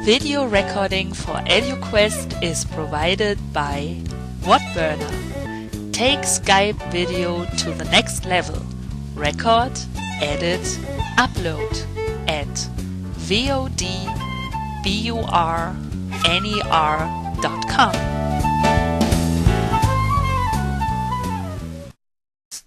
Video recording for EDUKWEST is provided by Whatburner. Take Skype video to the next level. Record, edit, upload at vodburner.com.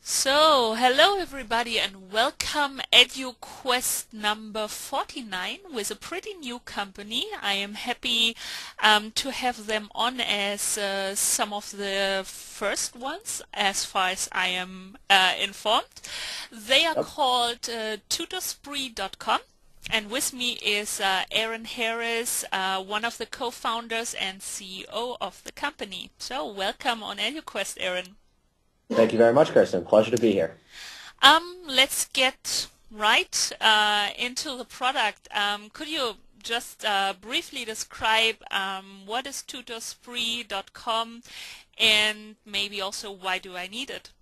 So, hello everybody and welcome EDUKWEST number 49 with a pretty new company. I am happy to have them on as some of the first ones as far as I am informed. They are called Tutorspree.com. And with me is Aaron Harris, one of the co-founders and CEO of the company. So, welcome on EDUKWEST, Aaron. Thank you very much, Kirsten. Pleasure to be here. Let's get right into the product. Could you just briefly describe what is Tutorspree.com and maybe also why do I need it?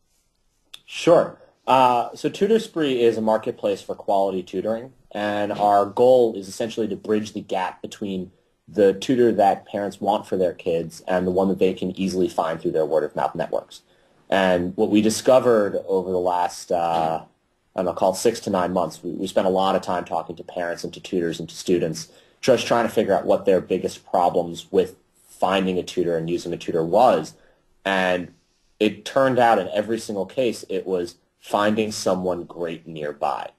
Sure. So Tutorspree is a marketplace for quality tutoring, and our goal is essentially to bridge the gap between the tutor that parents want for their kids and the one that they can easily find through their word-of-mouth networks. And what we discovered over the last, I don't know, call it 6 to 9 months, we spent a lot of time talking to parents and to tutors and to students, just trying to figure out what their biggest problems with finding a tutor and using a tutor was. And it turned out in every single case it was finding someone great nearby.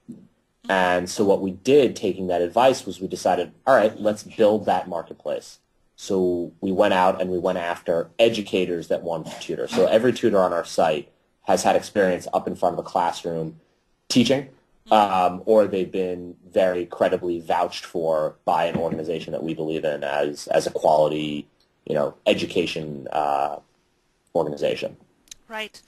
And so what we did, taking that advice, was we decided, all right, let's build that marketplace. So we went out and we went after educators that wanted to tutor. So every tutor on our site has had experience up in front of a classroom teaching, or they've been very credibly vouched for by an organization that we believe in as a quality, education organization. Right.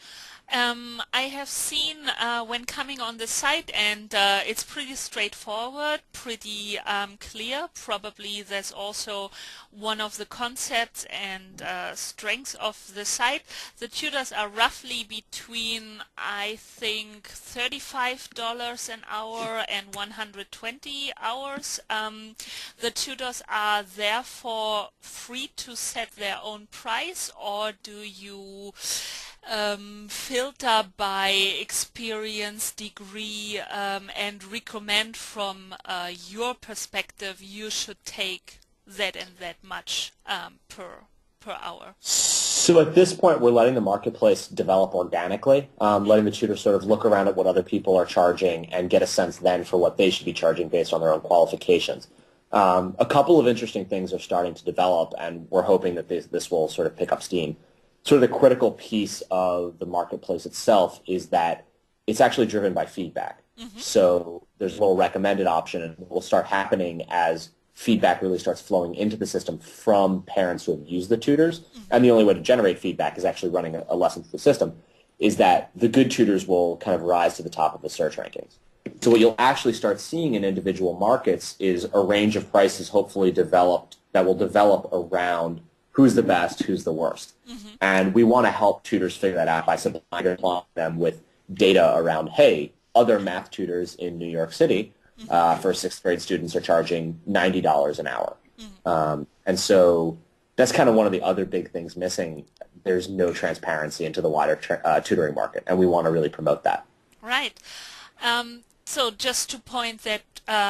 I have seen when coming on the site, and it's pretty straightforward, pretty clear. Probably that's also one of the concepts and strengths of the site. The tutors are roughly between, I think, $35 an hour and 120 hours. The tutors are therefore free to set their own price, or do you filter by experience, degree, and recommend from your perspective you should take that and that much per hour? So at this point, we're letting the marketplace develop organically, letting the tutors sort of look around at what other people are charging and get a sense then for what they should be charging based on their own qualifications. A couple of interesting things are starting to develop, and we're hoping that this will sort of pick up steam. Sort of the critical piece of the marketplace itself is that it's actually driven by feedback. So there's a little recommended option, and what will start happening as feedback really starts flowing into the system from parents who have used the tutors, and the only way to generate feedback is actually running a lesson through the system, is that the good tutors will kind of rise to the top of the search rankings. So what you'll actually start seeing in individual markets is a range of prices hopefully developed that will develop around who's the best, who's the worst. And we want to help tutors figure that out by supplying them with data around, hey, other math tutors in New York City for 6th grade students are charging $90 an hour. And so that's kind of one of the other big things missing. There's no transparency into the wider tutoring market, and we want to really promote that. Right. So just to point that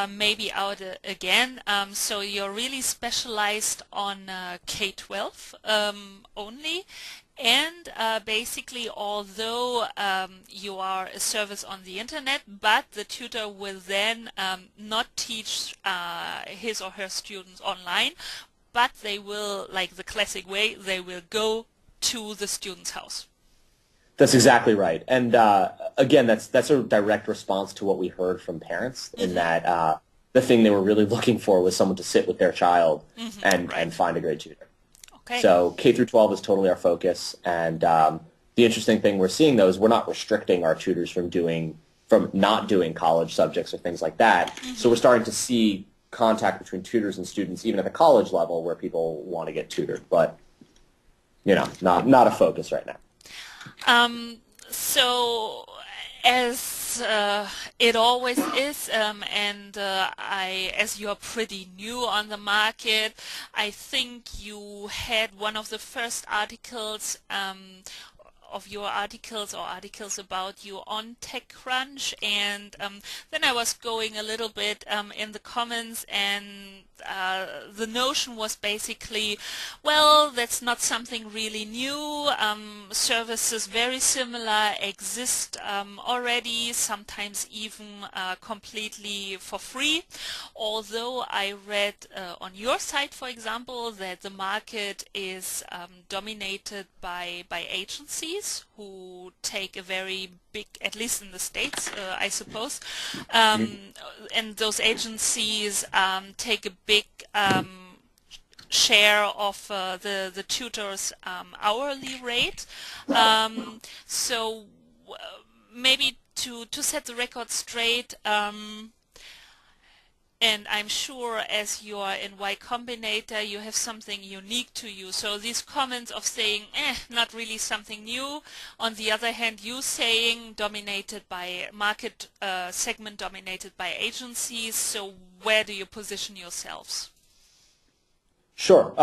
maybe out again, so you're really specialized on K-12 only, and basically although you are a service on the internet, but the tutor will then not teach his or her students online, but they will, like the classic way, they will go to the student's house. That's exactly right. And again, that's a direct response to what we heard from parents in that the thing they were really looking for was someone to sit with their child and find a great tutor. Okay. So K through 12 is totally our focus. And the interesting thing we're seeing, though, is we're not restricting our tutors from not doing college subjects or things like that. So we're starting to see contact between tutors and students, even at the college level, where people want to get tutored. But, not a focus right now. So as It always is, and as you're pretty new on the market, I think you had one of the first articles of your articles or articles about you on TechCrunch, and then I was going a little bit in the comments, and the notion was basically, well, that's not something really new. Services very similar exist already, sometimes even completely for free. Although I read on your site, for example, that the market is dominated by agencies who take a very big, at least in the States, I suppose, and those agencies take a big share of the tutors' hourly rate. So maybe to set the record straight, and I'm sure as you are in Y Combinator, you have something unique to you. So these comments of saying, not really something new. On the other hand, you saying dominated by market segment dominated by agencies. So where do you position yourselves? Sure.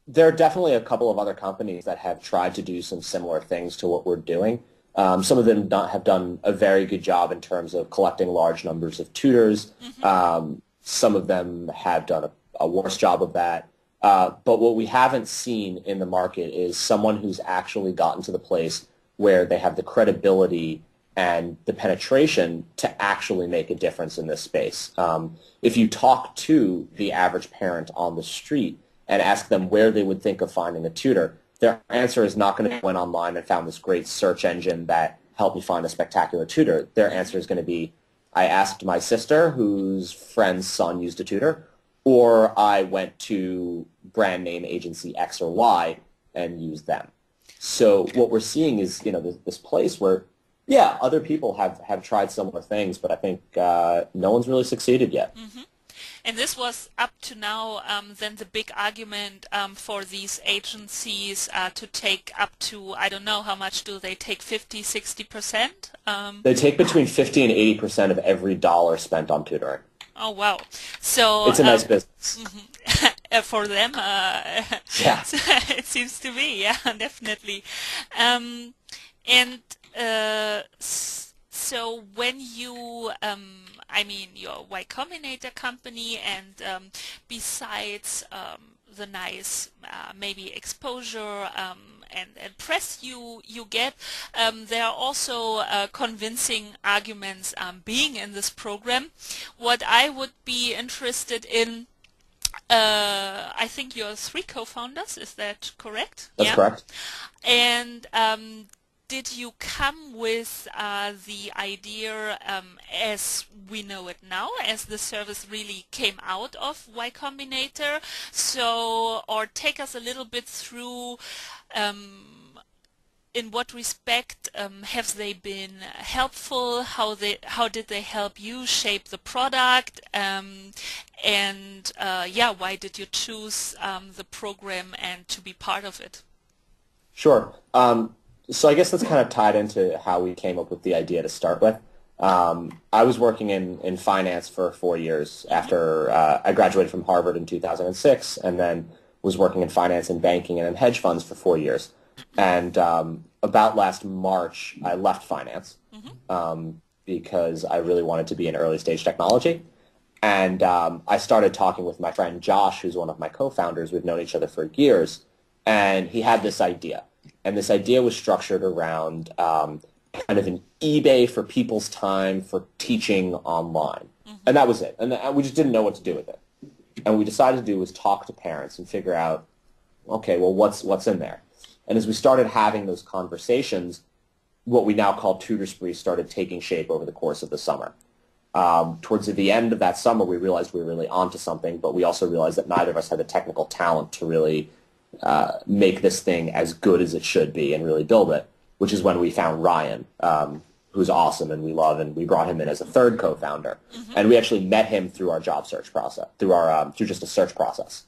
There are definitely a couple of other companies that have tried to do some similar things to what we're doing. Some of them have done a very good job in terms of collecting large numbers of tutors. Some of them have done a worse job of that. But what we haven't seen in the market is someone who's actually gotten to the place where they have the credibility and the penetration to actually make a difference in this space. If you talk to the average parent on the street and ask them where they would think of finding a tutor, their answer is not going to be went online and found this great search engine that helped me find a spectacular tutor. Their answer is going to be, I asked my sister whose friend's son used a tutor, or I went to brand name agency X or Y and used them. So what we're seeing is, this place where, yeah, other people have tried similar things, but I think no one's really succeeded yet. And this was up to now then the big argument for these agencies to take up to, I don't know, how much do they take, 50, 60%? They take between 50 and 80% of every dollar spent on tutoring. Oh, wow. So it's a nice business. For them, yeah. it seems to be, yeah, definitely. And so when you, your Y Combinator company, and besides the nice maybe exposure and press you get, there are also convincing arguments being in this program. What I would be interested in, I think you're 3 co-founders, is that correct? That's correct. And did you come with the idea as we know it now, as the service really came out of Y Combinator? So, or take us a little bit through in what respect have they been helpful? How did they help you shape the product? Why did you choose the program and to be part of it? Sure. So I guess that's kind of tied into how we came up with the idea to start with. I was working in finance for 4 years after I graduated from Harvard in 2006, and then was working in finance and banking and in hedge funds for 4 years. And about last March, I left finance because I really wanted to be in early stage technology. And I started talking with my friend Josh, who's one of my co-founders. We've known each other for years. And he had this idea. And this idea was structured around kind of an eBay for people's time for teaching online. And that was it. And we just didn't know what to do with it. And what we decided to do was talk to parents and figure out, okay, well, what's in there? And as we started having those conversations, what we now call Tutorspree started taking shape over the course of the summer. Towards the end of that summer, we realized we were really onto something, but we also realized that neither of us had the technical talent to really make this thing as good as it should be and really build it, which is when we found Ryan, who's awesome and we love, and we brought him in as a third co-founder. And we actually met him through our job search process, through just a search process.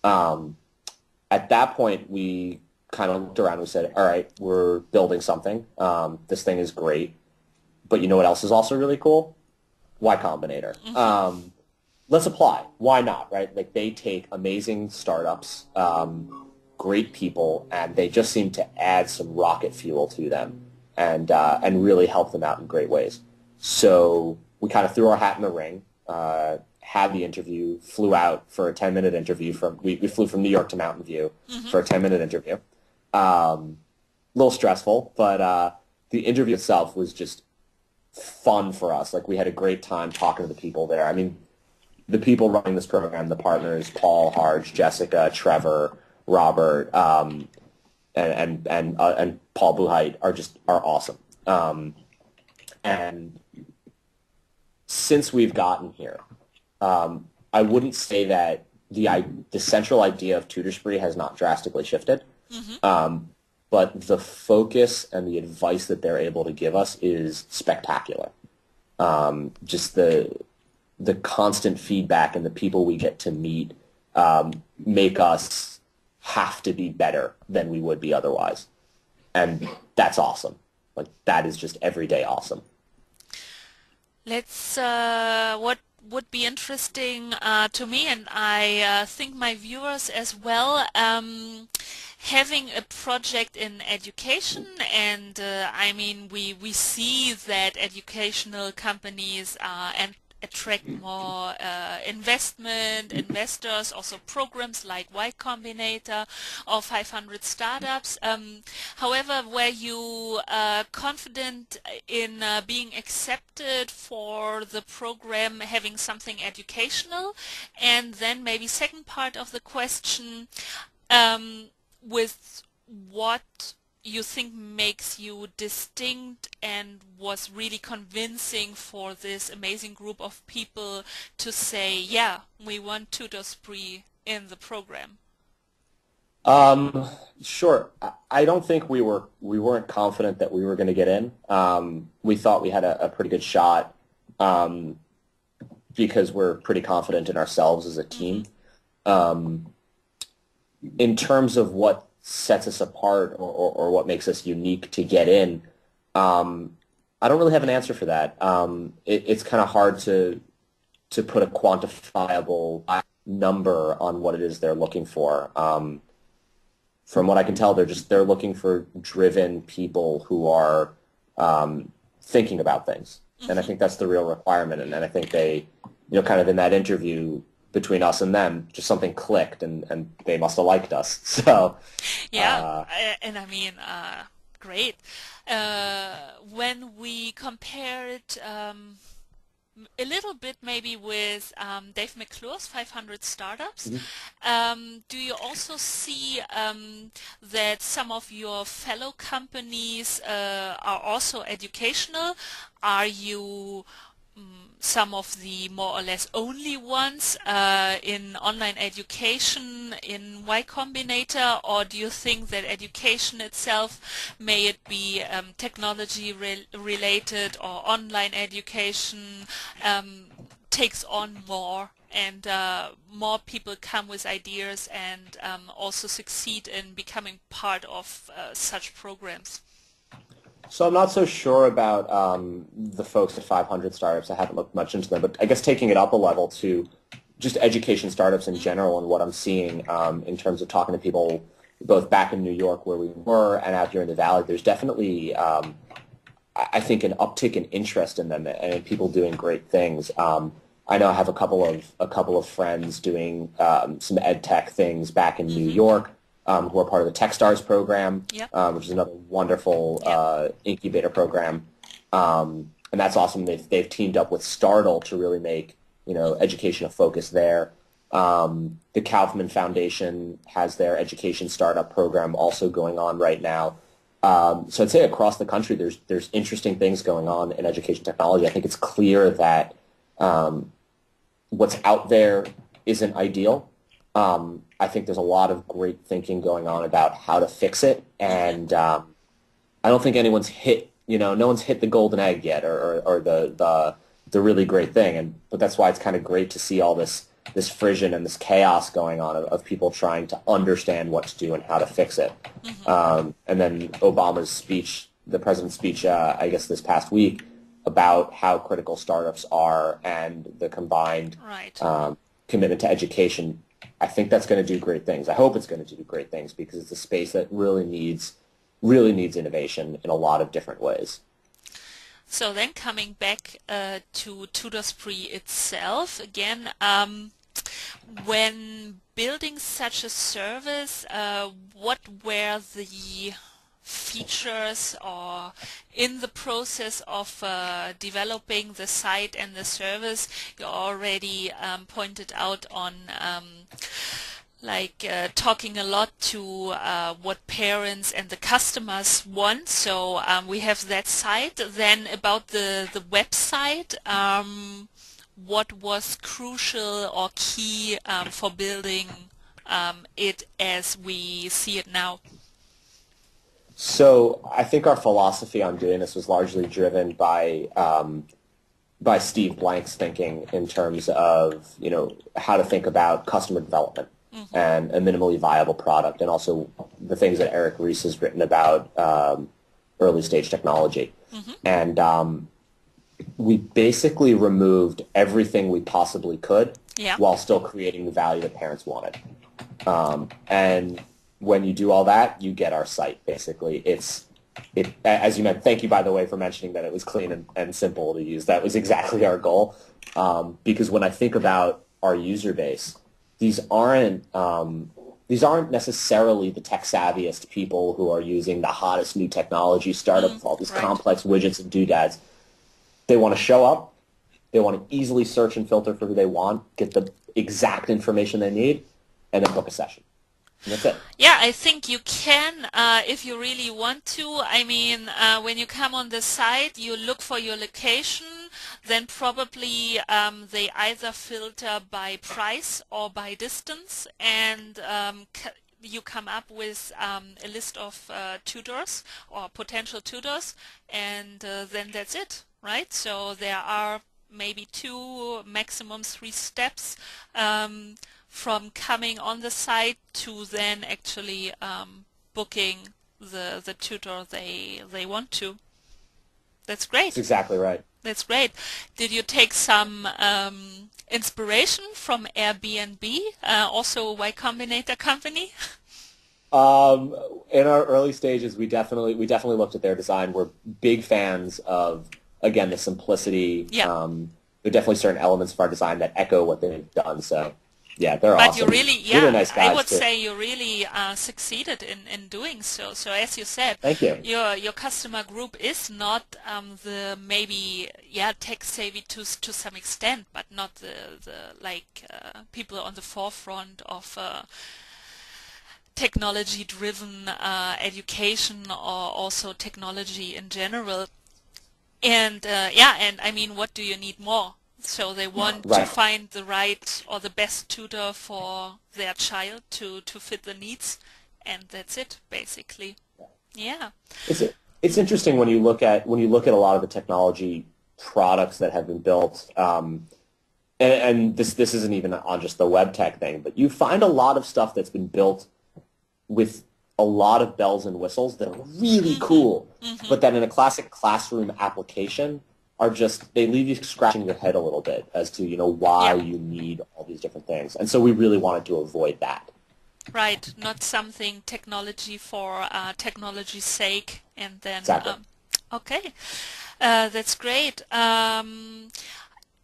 At that point, we kind of looked around and we said, all right, we're building something. This thing is great, but you know what else is also really cool? Y Combinator. Let's apply. Why not, right? Like they take amazing startups, great people, and they just seem to add some rocket fuel to them and really help them out in great ways. So we kind of threw our hat in the ring, had the interview, flew out for a 10-minute interview. We flew from New York to Mountain View for a 10-minute interview. A little stressful, but the interview itself was just fun for us. Like we had a great time talking to the people there. I mean, the people running this program, the partners, Paul, Harge, Jessica, Trevor, Robert, and Paul Buchheit are awesome. And since we've gotten here, I wouldn't say that the central idea of Tutorspree has not drastically shifted. But the focus and the advice that they're able to give us is spectacular. Just the constant feedback and the people we get to meet make us have to be better than we would be otherwise. And that's awesome. Like that is just everyday awesome. What would be interesting to me, and I think my viewers as well, having a project in education, and I mean we see that educational companies and attract more investors, also programs like Y Combinator or 500 startups. However, were you confident in being accepted for the program having something educational? And then maybe second part of the question, with what you think makes you distinct and was really convincing for this amazing group of people to say, yeah, we want Tutorspree in the program? Sure. I don't think we weren't confident that we were going to get in. We thought we had a pretty good shot because we're pretty confident in ourselves as a team. In terms of what sets us apart or what makes us unique to get in, I don't really have an answer for that. It's kind of hard to put a quantifiable number on what it is they're looking for. From what I can tell, they're looking for driven people who are thinking about things, and I think that's the real requirement. And I think they, kind of in that interview between us and them, just something clicked, and they must have liked us. So yeah, and I mean, great. When we compare it a little bit maybe with Dave McClure's 500 Startups, do you also see that some of your fellow companies are also educational? Are you some of the more or less only ones in online education in Y Combinator, or do you think that education itself, may it be technology related or online education, takes on more and more people come with ideas and also succeed in becoming part of such programs? So I'm not so sure about the folks at 500 Startups. I haven't looked much into them, but I guess taking it up a level to just education startups in general and what I'm seeing in terms of talking to people both back in New York where we were and out here in the Valley, there's definitely, I think, an uptick in interest in them and people doing great things. I know I have a couple of friends doing some ed tech things back in New York. Who are part of the TechStars program, which is another wonderful incubator program, and that's awesome. They've teamed up with Startle to really make education a focus there. The Kaufman Foundation has their education startup program also going on right now. So I'd say across the country, there's interesting things going on in education technology. I think it's clear that what's out there isn't ideal. I think there's a lot of great thinking going on about how to fix it, and I don't think anyone's hit, no one's hit the golden egg yet, or the really great thing, but that's why it's kind of great to see all this frisson and this chaos going on of people trying to understand what to do and how to fix it. And then Obama's speech, the president's speech, I guess this past week, about how critical startups are and the combined Right. commitment to education, I think that's going to do great things. I hope it's going to do great things because it's a space that really needs innovation in a lot of different ways. So then coming back to Tutorspree itself, again, when building such a service, what were the features or in the process of developing the site and the service? You already pointed out on talking a lot to what parents and the customers want. So we have that side. Then about the website, what was crucial or key for building it as we see it now? So I think our philosophy on doing this was largely driven by Steve Blank's thinking in terms of, how to think about customer development and a minimally viable product, and also the things that Eric Ries has written about early stage technology. And we basically removed everything we possibly could while still creating the value that parents wanted. And when you do all that, you get our site, basically. As you meant, thank you, by the way, for mentioning that it was clean and simple to use. That was exactly our goal. Because when I think about our user base, these aren't necessarily the tech savviest people who are using the hottest new technology startup with all these complex widgets and doodads. They want to show up. They want to easily search and filter for who they want, get the exact information they need, and then book a session. And that's it. Yeah, I think you can if you really want to. I mean, when you come on the site, you look for your location, then probably they either filter by price or by distance, and you come up with a list of tutors or potential tutors, and then that's it, right? So there are maybe 2, maximum 3 steps from coming on the site to then actually booking the tutor they want to. That's great. That's exactly right. That's great. Did you take some inspiration from Airbnb, also Y Combinator company? In our early stages, we definitely looked at their design. We're big fans of, again, the simplicity. Yeah. There are definitely certain elements of our design that echo what they've done. So, yeah, they're But awesome. you really, Really nice guys I would too. say you really succeeded in doing so. So as you said, Thank you. your customer group is not the maybe tech savvy to some extent, but not the people on the forefront of technology driven education or also technology in general. And and I mean, what do you need more? So they want to Right. find the right or the best tutor for their child to fit the needs, and that's it basically. Yeah. It's it's interesting when you look at a lot of the technology products that have been built, and this isn't even on just the web tech thing, but you find a lot of stuff that's been built with a lot of bells and whistles that are really cool, but that in a classic classroom application are just, they leave you scratching your head a little bit as to, why you need all these different things. And so we really wanted to avoid that. Right, not something technology for technology's sake, and then Exactly. okay, that's great.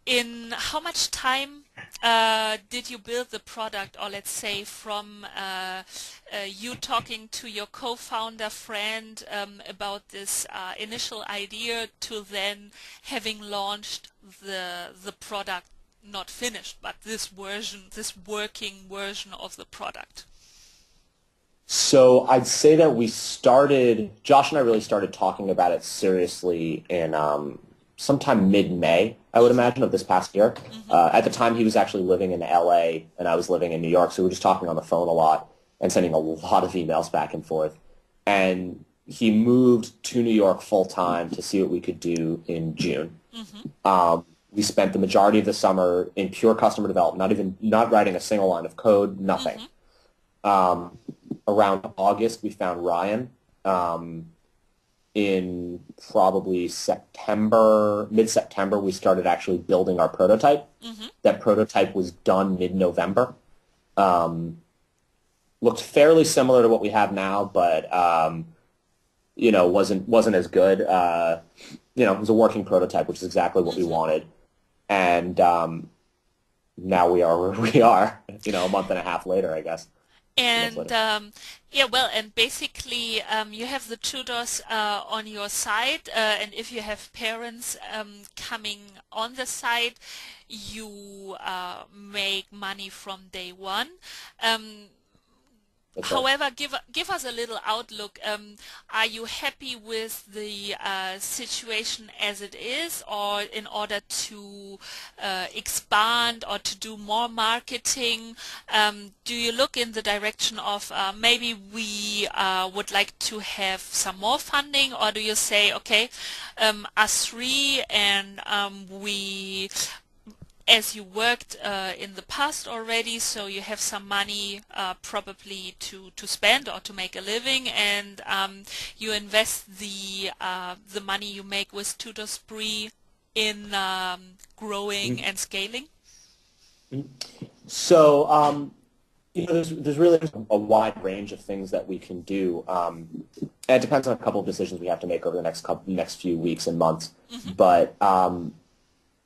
In how much time did you build the product, or let's say from you talking to your co-founder friend about this initial idea to then having launched the product, not finished, but this working version of the product? So I'd say that Josh and I really started talking about it seriously in sometime mid-May, I would imagine, of this past year. At the time, he was actually living in LA, and I was living in New York, so we were just talking on the phone a lot and sending a lot of emails back and forth. And he moved to New York full-time to see what we could do in June. We spent the majority of the summer in pure customer development, not writing a single line of code, nothing. Around August, we found Ryan. in probably September, mid-September, we started actually building our prototype. Mm-hmm. That prototype was done mid-November. Looked fairly similar to what we have now, but wasn't as good. It was a working prototype, which is exactly what we Mm-hmm. wanted. And now we are where we are, a month and a half later, I guess. 2 months And later. yeah, well, and basically you have the tutors on your side, and if you have parents coming on the site, you make money from day one. Um, That's right. However, give us a little outlook. Are you happy with the situation as it is, or in order to expand or to do more marketing, do you look in the direction of maybe we would like to have some more funding, or do you say, okay, us three and we as you worked in the past already, so you have some money probably to spend or to make a living, and you invest the money you make with Tutorspree in growing Mhm. and scaling? Mhm. So, there's really a wide range of things that we can do. And it depends on a couple of decisions we have to make over the next few weeks and months. Mm-hmm. But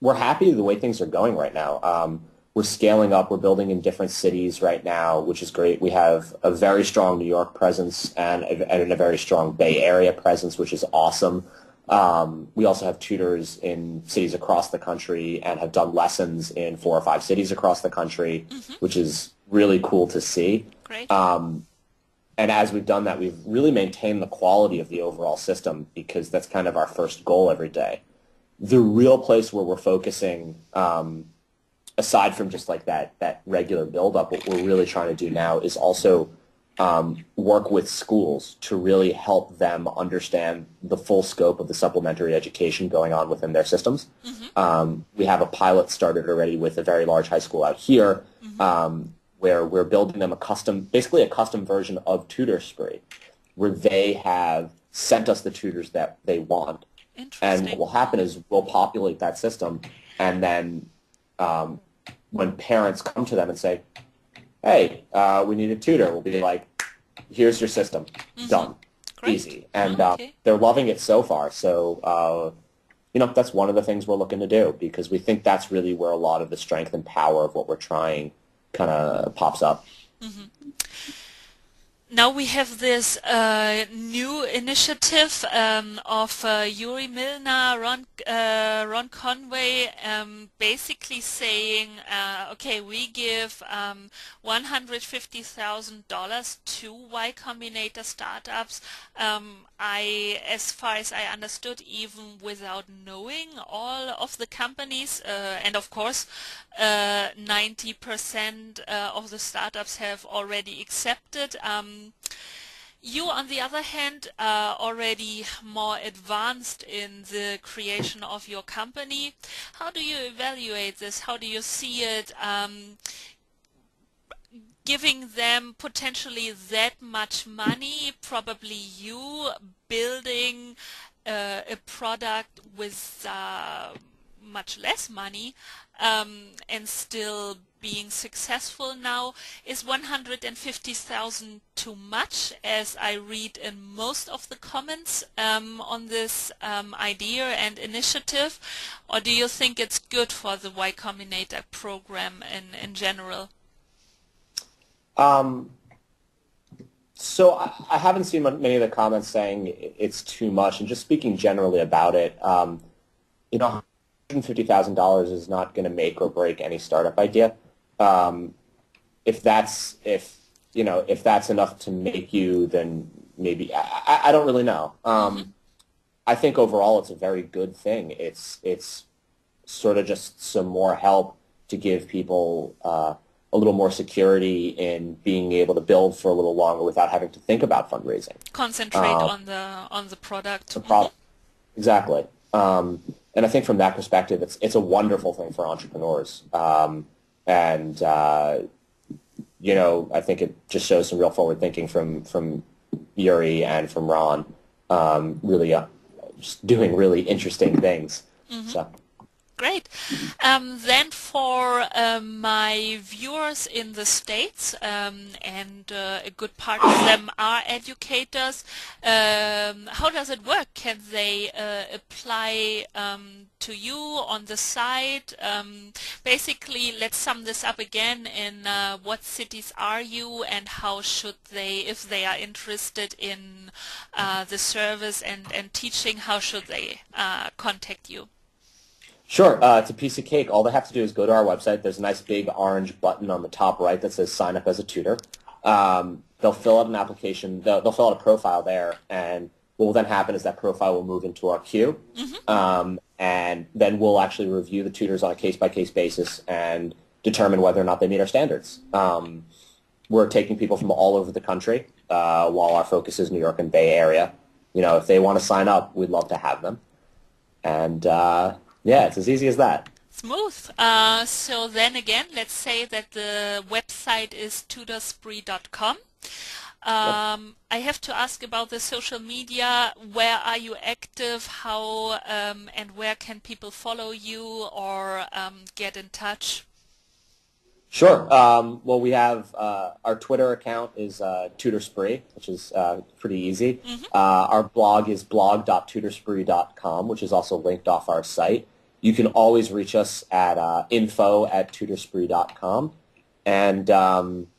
we're happy with the way things are going right now. We're scaling up. We're building in different cities right now, which is great. We have a very strong New York presence and a very strong Bay Area presence, which is awesome. We also have tutors in cities across the country and have done lessons in 4 or 5 cities across the country, Mm-hmm. which is really cool to see. Great. And as we've done that, we've really maintained the quality of the overall system because that's kind of our first goal every day. The real place where we're focusing, aside from just like that regular build-up, what we're really trying to do now is also work with schools to really help them understand the full scope of the supplementary education going on within their systems. Mm-hmm. We have a pilot started already with a very large high school out here, Mm-hmm. where we're building them basically a custom version of Tutorspree, where they have sent us the tutors that they want. And what Interesting. will happen is we'll populate that system, and then when parents come to them and say, hey, we need a tutor, we'll be like, here's your system. Mm-hmm. Done. Great. Easy. And Okay. they're loving it so far. So, that's one of the things we're looking to do because we think that's really where a lot of the strength and power of what we're trying kind of pops up. Mm-hmm. Now we have this new initiative of Yuri Milner, Ron Conway, basically saying, okay, we give $150,000 to Y Combinator startups. As far as I understood, even without knowing all of the companies, and of course, 90% of the startups have already accepted. You, on the other hand, are already more advanced in the creation of your company. How do you evaluate this? How do you see it? Giving them potentially that much money, probably you building a product with much less money and still being successful now. Is 150,000 too much, as I read in most of the comments on this idea and initiative, or do you think it's good for the Y Combinator program in general? Um, so I haven't seen many of the comments saying it's too much, and just speaking generally about it, $150,000 is not going to make or break any startup idea. Um, if that's enough to make you, then maybe I don't really know. Mm-hmm. I think overall it's a very good thing. It's sort of just some more help to give people a little more security in being able to build for a little longer without having to think about fundraising. Concentrate on the product. The Mm-hmm. problem, exactly. And I think from that perspective, it's a wonderful thing for entrepreneurs. And I think it just shows some real forward thinking from Yuri and from Ron. really just doing really interesting things. Mm-hmm. So. Great. Then for my viewers in the States, and a good part of them are educators, how does it work? Can they apply to you on the site? Basically, let's sum this up again in what cities are you and how should they, if they are interested in the service and teaching, how should they contact you? Sure. It's a piece of cake. All they have to do is go to our website. There's a nice big orange button on the top right that says sign up as a tutor. They'll fill out an application. They'll fill out a profile there, and what will then happen is that profile will move into our queue, and then we'll actually review the tutors on a case-by-case basis and determine whether or not they meet our standards. We're taking people from all over the country, while our focus is New York and Bay Area. You know, if they want to sign up, we'd love to have them. And yeah, it's as easy as that. Smooth. So then again, let's say that the website is tutorspree.com. I have to ask about the social media. Where are you active? How and where can people follow you or get in touch? Sure. Well, we have our Twitter account is Tutorspree, which is pretty easy. Our blog is blog.tutorspree.com, which is also linked off our site. You can always reach us at info@tutorspree.com, and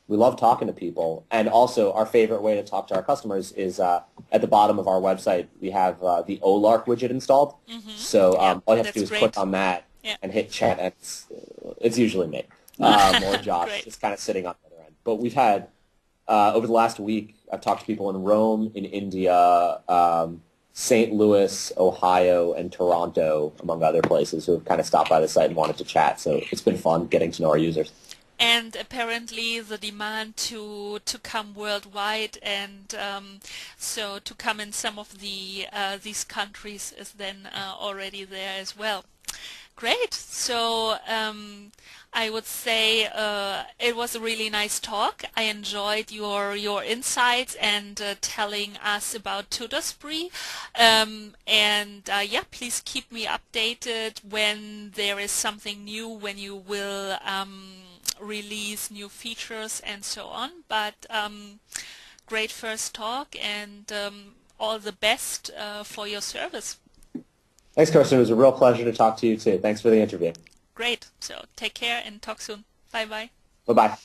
we love talking to people. And also, our favorite way to talk to our customers is at the bottom of our website. We have the OLARC widget installed. So all you have to do is click on that and hit chat, and it's usually me. Or Josh is kind of sitting on the other end. But we've had, over the last week, I've talked to people in Rome, in India, St. Louis, Ohio, and Toronto, among other places, who have kind of stopped by the site and wanted to chat. So it's been fun getting to know our users. And apparently the demand to come worldwide and so to come in some of the these countries is then already there as well. Great. So I would say it was a really nice talk. I enjoyed your insights and telling us about Tutorspree. Yeah, please keep me updated when there is something new, when you will release new features and so on. But great first talk, and all the best for your service. Thanks, Kirsten. It was a real pleasure to talk to you, too. Thanks for the interview. Great. So take care and talk soon. Bye-bye. Bye-bye.